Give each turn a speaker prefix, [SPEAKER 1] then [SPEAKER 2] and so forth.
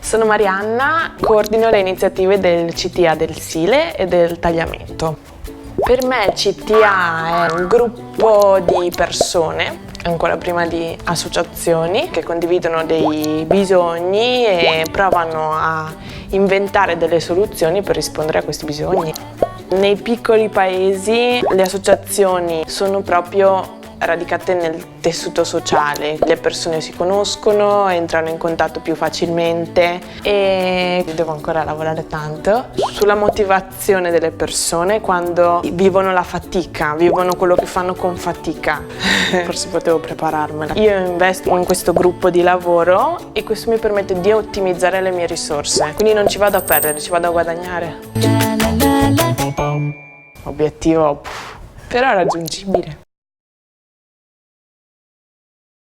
[SPEAKER 1] Sono Marianna, coordino le iniziative del CTA del Sile e del tagliamento. Per me il CTA è un gruppo di persone, ancora prima di associazioni, che condividono dei bisogni e provano a inventare delle soluzioni per rispondere a questi bisogni. Nei piccoli paesi le associazioni sono proprio radicate nel tessuto sociale, le persone si conoscono, entrano in contatto più facilmente e devo ancora lavorare tanto sulla motivazione delle persone quando vivono la fatica, vivono quello che fanno con fatica. Forse potevo prepararmela. Io investo in questo gruppo di lavoro e questo mi permette di ottimizzare le mie risorse, quindi non ci vado a perdere, ci vado a guadagnare. Obiettivo però raggiungibile.